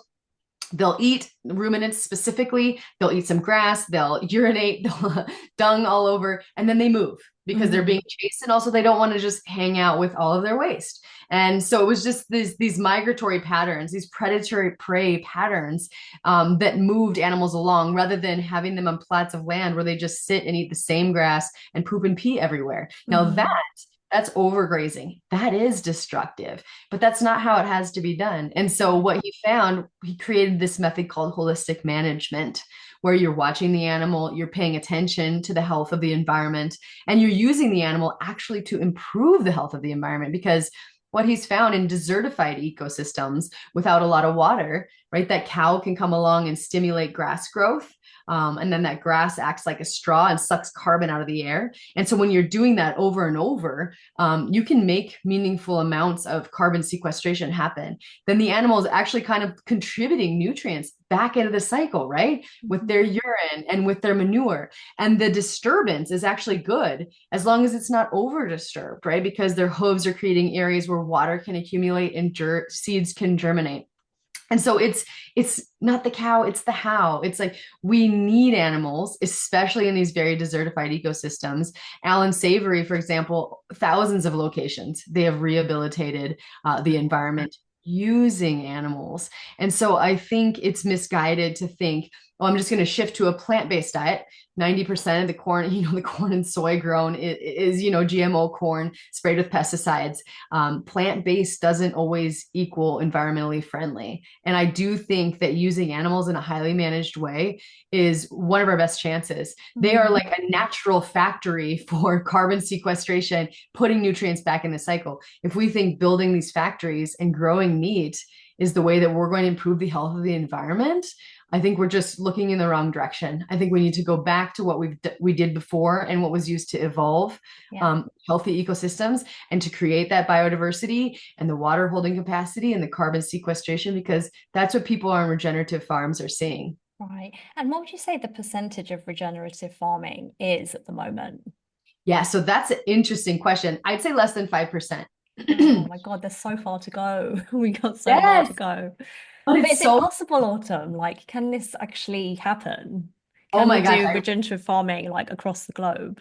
they'll eat ruminants specifically, they'll eat some grass, they'll urinate, they'll dung all over, and then they move because they're being Mhm. chased, and also they don't want to just hang out with all of their waste. And so it was just these migratory patterns, these predatory prey patterns, that moved animals along rather than having them on plats of land where they just sit and eat the same grass and poop and pee everywhere. Now Mhm. that's overgrazing. That is destructive, but that's not how it has to be done. And so what he found, he created this method called holistic management, where you're watching the animal, you're paying attention to the health of the environment, and you're using the animal actually to improve the health of the environment. Because what he's found in desertified ecosystems without a lot of water, right, that cow can come along and stimulate grass growth. And then that grass acts like a straw and sucks carbon out of the air. And so when you're doing that over and over, you can make meaningful amounts of carbon sequestration happen. Then the animal is actually kind of contributing nutrients back into the cycle, right? With their Mhm. urine and with their manure. And the disturbance is actually good as long as it's not over disturbed, right? Because their hooves are creating areas where water can accumulate and seeds can germinate. And so it's not the cow, it's the how. It's like we need animals, especially in these very desertified ecosystems. Alan Savory, for example, thousands of locations they have rehabilitated the environment using animals. And so I think it's misguided to think, oh, I'm just going to shift to a plant-based diet. 90% of the corn, the corn and soy grown is GMO corn sprayed with pesticides. Plant-based doesn't always equal environmentally friendly. And I do think that using animals in a highly managed way is one of our best chances. They are Mhm. like a natural factory for carbon sequestration, putting nutrients back in the cycle. If we think building these factories and growing meat is the way that we're going to improve the health of the environment, I think we're just looking in the wrong direction. I think we need to go back to what we did before and what was used to evolve Yeah. healthy ecosystems and to create that biodiversity and the water holding capacity and the carbon sequestration, because that's what people on regenerative farms are seeing. Right. And what would you say the percentage of regenerative farming is at the moment? Yeah, so that's an interesting question. I'd say less than 5%. Oh my God, there's so far to go. We got so far Yes, to go. but But it's is it so, possible, Autumn? Like, can this actually happen? oh Can we my gosh, do regenerative farming like across the globe?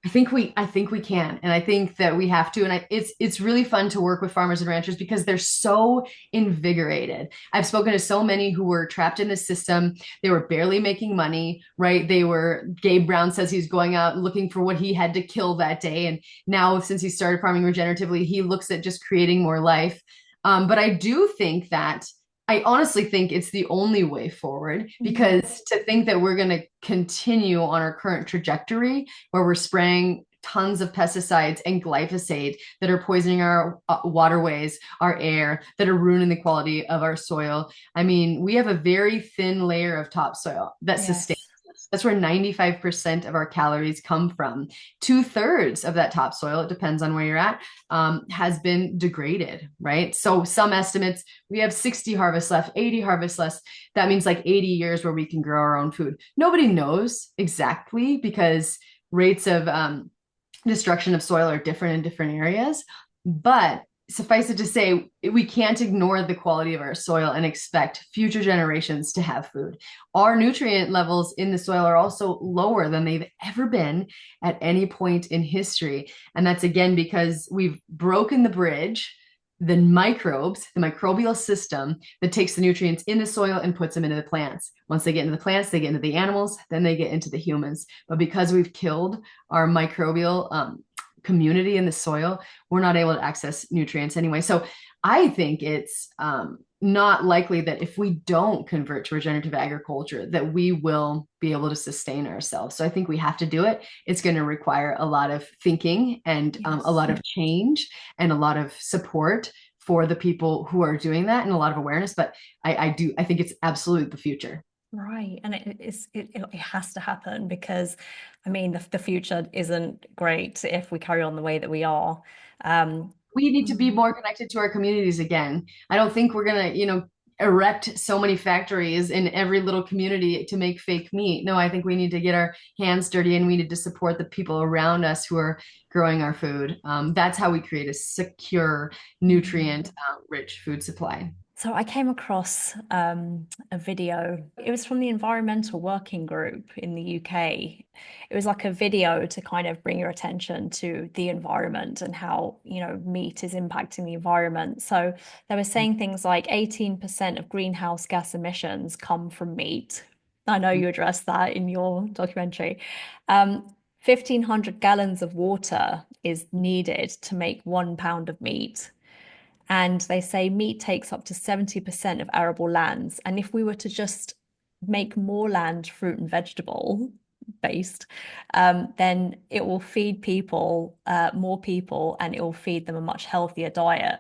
I think we can, and I think that we have to. And it's really fun to work with farmers and ranchers because they're so invigorated. I've spoken to so many who were trapped in the system. They were barely making money, right? Gabe Brown says he's going out looking for what he had to kill that day. And now, since he started farming regeneratively, he looks at just creating more life. But I honestly think it's the only way forward, Mhm. because to think that we're going to continue on our current trajectory where we're spraying tons of pesticides and glyphosate that are poisoning our waterways, our air, that are ruining the quality of our soil. I mean, we have a very thin layer of topsoil that sustains Yes. us. That's where 95% of our calories come from. Two-thirds of that topsoil, it depends on where you're at, has been degraded, right? So some estimates, we have 60 harvests left, 80 harvests left. That means like 80 years where we can grow our own food. Nobody knows exactly, because rates of destruction of soil are different in different areas. But suffice it to say, we can't ignore the quality of our soil and expect future generations to have food. Our nutrient levels in the soil are also lower than they've ever been at any point in history. And that's again because we've broken the bridge, the microbes, the microbial system that takes the nutrients in the soil and puts them into the plants. Once they get into the plants, they get into the animals, then they get into the humans. But because we've killed our microbial community in the soil, we're not able to access nutrients anyway. So I think it's not likely that if we don't convert to regenerative agriculture, that we will be able to sustain ourselves. So I think we have to do it. It's going to require a lot of thinking and a Yes. lot of change and a lot of support for the people who are doing that, and a lot of awareness. But I think it's absolutely the future. Right. And it has to happen because, I mean, the future isn't great if we carry on the way that we are. Um, We need to be mm, more connected to our communities again. I don't think we're going to, erect so many factories in every little community to make fake meat. No, I think we need to get our hands dirty, and we need to support the people around us who are growing our food. That's how we create a secure, mm. nutrient rich food supply. So I came across a video. It was from the Environmental Working Group in the UK. It was like a video to kind of bring your attention to the environment and how, meat is impacting the environment. So they were saying things like 18% of greenhouse gas emissions come from meat. I know you addressed that in your documentary. 1,500 gallons of water is needed to make 1 pound of meat. And they say meat takes up to 70% of arable lands. And if we were to just make more land fruit and vegetable based, then it will feed people, more people, and it will feed them a much healthier diet.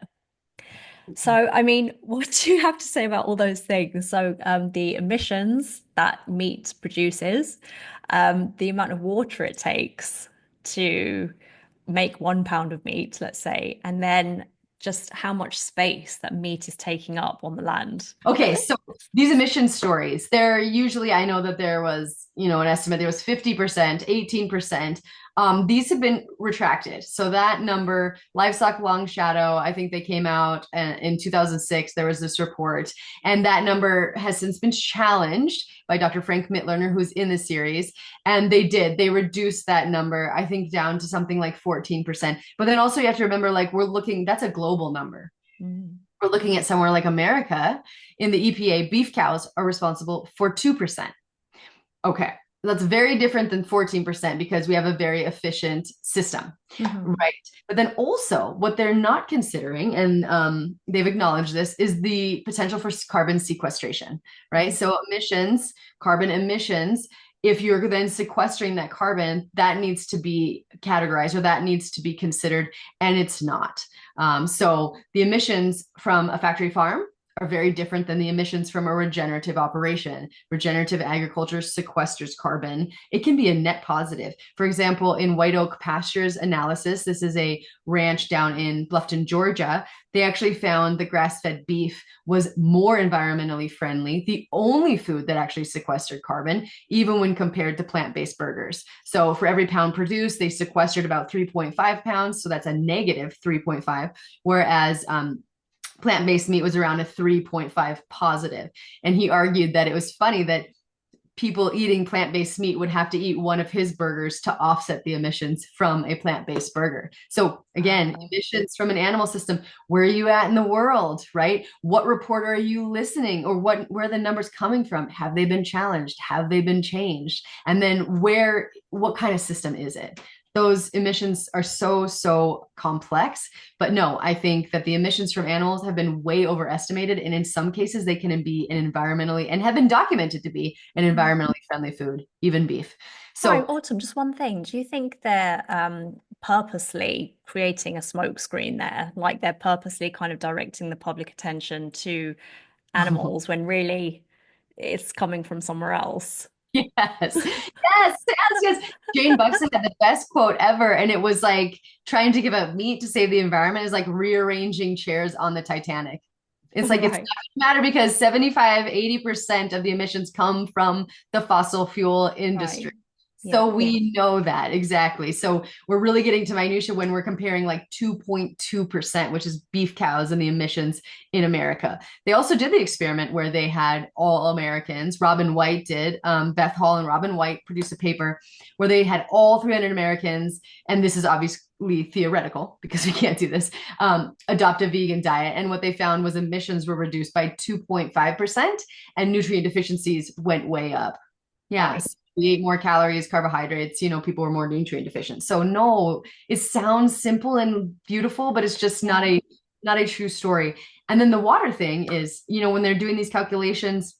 So, I mean, what do you have to say about all those things? So, the emissions that meat produces, the amount of water it takes to make 1 pound of meat, let's say, and then just how much space that meat is taking up on the land. Okay, so these emission stories, they're usually, I know that there was, an estimate, there was 50%, 18%. These have been retracted. So that number, Livestock Long Shadow, I think they came out in 2006. There was this report, and that number has since been challenged by Dr. Frank Mitlerner, who's in the series. And they reduced that number, I think, down to something like 14%. But then also you have to remember, like, that's a global number. Mm. We're looking at somewhere like America. In the EPA, beef cows are responsible for 2%. Okay, that's very different than 14% because we have a very efficient system, Mhm. right? But then also, what they're not considering, and they've acknowledged this, is the potential for carbon sequestration, right? So emissions, carbon emissions, if you're then sequestering that carbon, that needs to be categorized, or that needs to be considered, and it's not. So the emissions from a factory farm are very different than the emissions from a regenerative operation. Regenerative agriculture sequesters carbon. It can be a net positive. For example, in White Pastures analysis, this is a ranch down in Bluffton, Georgia, they actually found the grass-fed beef was more environmentally friendly, the only food that actually sequestered carbon, even when compared to plant-based burgers. So for every pound produced, they sequestered about 3.5 pounds. So that's a negative 3.5. Whereas plant-based meat was around a 3.5 positive. And he argued that it was funny that people eating plant-based meat would have to eat one of his burgers to offset the emissions from a plant-based burger. So again, Wow. emissions from an animal system, where are you at in the world, right? What report are you listening, or where are the numbers coming from? Have they been challenged? Have they been changed? And then what kind of system is it? those emissions are so complex. But no, I think that the emissions from animals have been way overestimated. And in some cases, they can be an environmentally and have been documented to be an environmentally friendly food, even beef. Sorry, So Autumn, just one thing. Do you think they're purposely creating a smokescreen there? Like they're purposely kind of directing the public attention to animals when really it's coming from somewhere else? yes. Jane Buxton had the best quote ever, and it was like trying to give up meat to save the environment is like rearranging chairs on the Titanic. It's like it's Right, not gonna matter because 75-80% of the emissions come from the fossil fuel industry. right. Yeah. So we know that exactly. So we're really getting to minutia when we're comparing like 2.2%, which is beef cows and the emissions in America. They also did the experiment where they had all Americans. Robin White did. Beth Hall and Robin White produced a paper where they had all 300 Americans, and this is obviously theoretical because we can't do this, adopt a vegan diet. And what they found was emissions were reduced by 2.5% and nutrient deficiencies went way up. Yeah. Right. So we ate more calories, carbohydrates, people were more nutrient deficient. So no, it sounds simple and beautiful, but it's just Yeah. not a true story. And then the water thing is, when they're doing these calculations,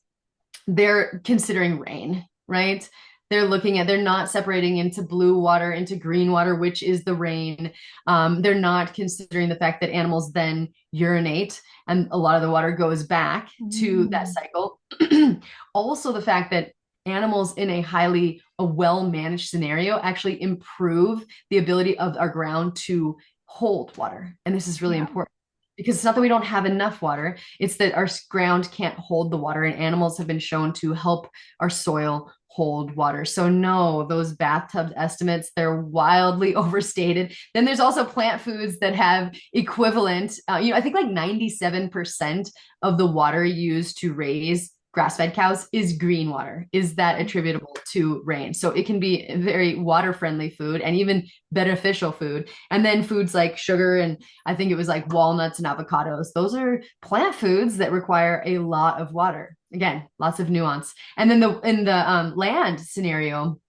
they're considering rain, right? They're not separating into blue water, into green water, which is the rain. They're not considering the fact that animals then urinate and a lot of the water goes back to that Mm. cycle. Also, the fact that animals in a well-managed scenario actually improve the ability of our ground to hold water. And this is really Yeah. important because it's not that we don't have enough water, it's that our ground can't hold the water, and animals have been shown to help our soil hold water. So no, those bathtub estimates, they're wildly overstated. Then there's also plant foods that have equivalent, I think like 97% of the water used to raise grass-fed cows is green water. Is that attributable to rain? So it can be a very water-friendly food and even beneficial food. And then foods like sugar and I think it was like walnuts and avocados. Those are plant foods that require a lot of water. Again, lots of nuance. And then in the land scenario,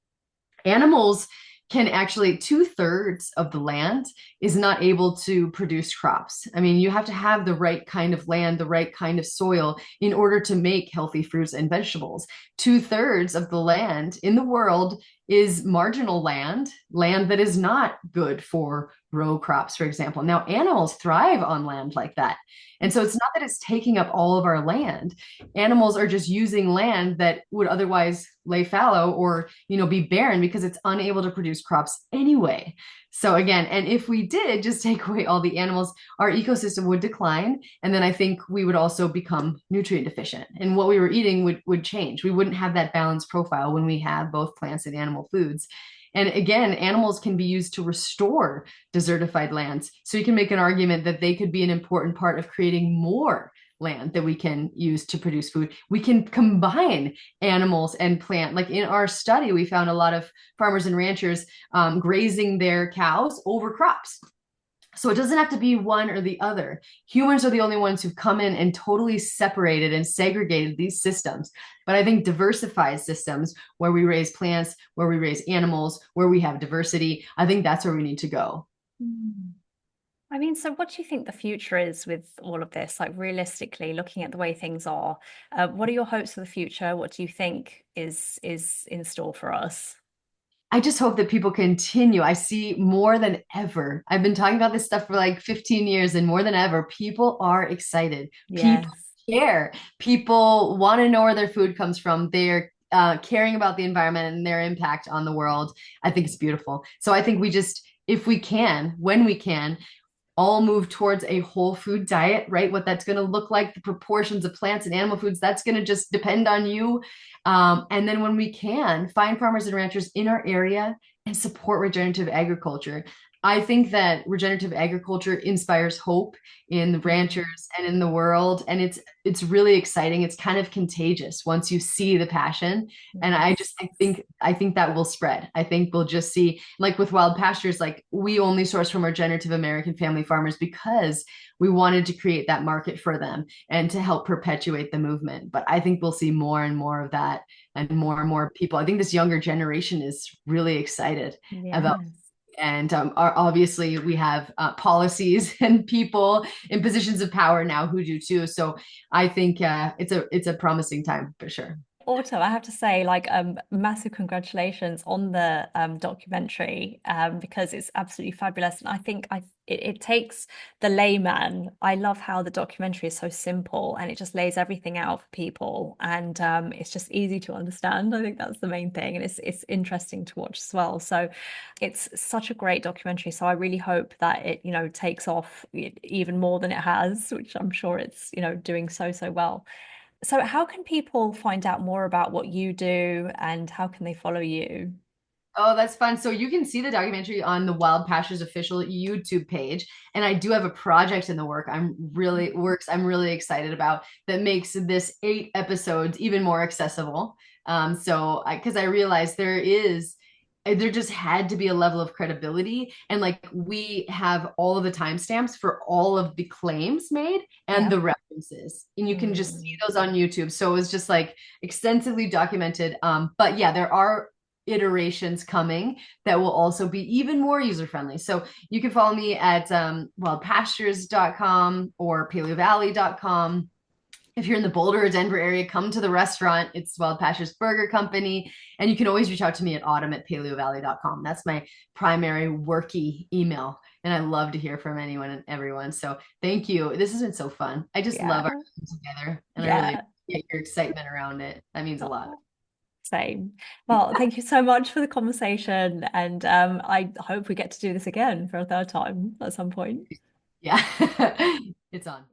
animals can actually 2/3 of the land is not able to produce crops. I mean, you have to have the right kind of land, the right kind of soil in order to make healthy fruits and vegetables. 2/3 of the land in the world is marginal land that is not good for row crops, for example. Now, animals thrive on land like that. And so it's not that it's taking up all of our land. Animals are just using land that would otherwise lay fallow or, be barren because it's unable to produce crops anyway. So again, and if we did just take away all the animals, our ecosystem would decline. And then I think we would also become nutrient deficient. And what we were eating would change. We wouldn't have that balanced profile when we have both plants and animal foods. And again, animals can be used to restore desertified lands. So you can make an argument that they could be an important part of creating more land that we can use to produce food. We can combine animals and plant. Like in our study, we found a lot of farmers and ranchers grazing their cows over crops. So it doesn't have to be one or the other. Humans are the only ones who've come in and totally separated and segregated these systems. But I think diversified systems where we raise plants, where we raise animals, where we have diversity, I think that's where we need to go. Mm. I mean, so what do you think the future is with all of this? Like realistically, looking at the way things are, what are your hopes for the future? What do you think is in store for us? I just hope that people continue. I see more than ever. I've been talking about this stuff for like 15 years, and more than ever, people are excited. People Yes. care. People want to know where their food comes from. They're caring about the environment and their impact on the world. I think it's beautiful. So I think we just, if we can, when we can, all move towards a whole food diet, right? What that's going to look like, the proportions of plants and animal foods, that's going to just depend on you. And then when we can, find farmers and ranchers in our area and support regenerative agriculture. I think that regenerative agriculture inspires hope in the Mm. ranchers and in the world, and it's really exciting. It's kind of contagious once you see the passion, and Yes. I think that will spread. I think we'll just see, like with Wild Pastures, like we only source from regenerative American family farmers because we wanted to create that market for them and to help perpetuate the movement. But I think we'll see more and more of that and more people. I think this younger generation is really excited about Yes. And obviously we have policies and people in positions of power now who do too. So I think it's a promising time for sure. Autumn, I have to say, like, massive congratulations on the documentary, because it's absolutely fabulous. And I think it takes the layman. I love how the documentary is so simple and it just lays everything out for people, and it's just easy to understand. I think that's the main thing, and it's interesting to watch as well. So it's such a great documentary. So I really hope that it, takes off even more than it has, which I'm sure it's, doing so well. So, how can people find out more about what you do and how can they follow you? Oh, that's fun. So you can see the documentary on the Wild Pastures official YouTube page. And I do have a project in the works I'm really excited about that makes this 8 episodes even more accessible. Because I realized there just had to be a level of credibility. And like we have all of the timestamps for all of the claims made and Yeah. the references. And you can just see Mm, those on YouTube. So it was just like extensively documented. But yeah, there are iterations coming that will also be even more user friendly. So you can follow me at wildpastures.com or paleovalley.com. If you're in the Boulder or Denver area, come to the restaurant. It's Wild Pastures Burger Company. And you can always reach out to me at autumn@paleovalley.com. That's my primary worky email. And I love to hear from anyone and everyone. So thank you. This has been so fun. I just love our yeah. time together. And I really Yeah. appreciate your excitement around it. That means a lot. Oh, same. Well, thank you so much for the conversation. And I hope we get to do this again for a third time at some point. Yeah. It's on.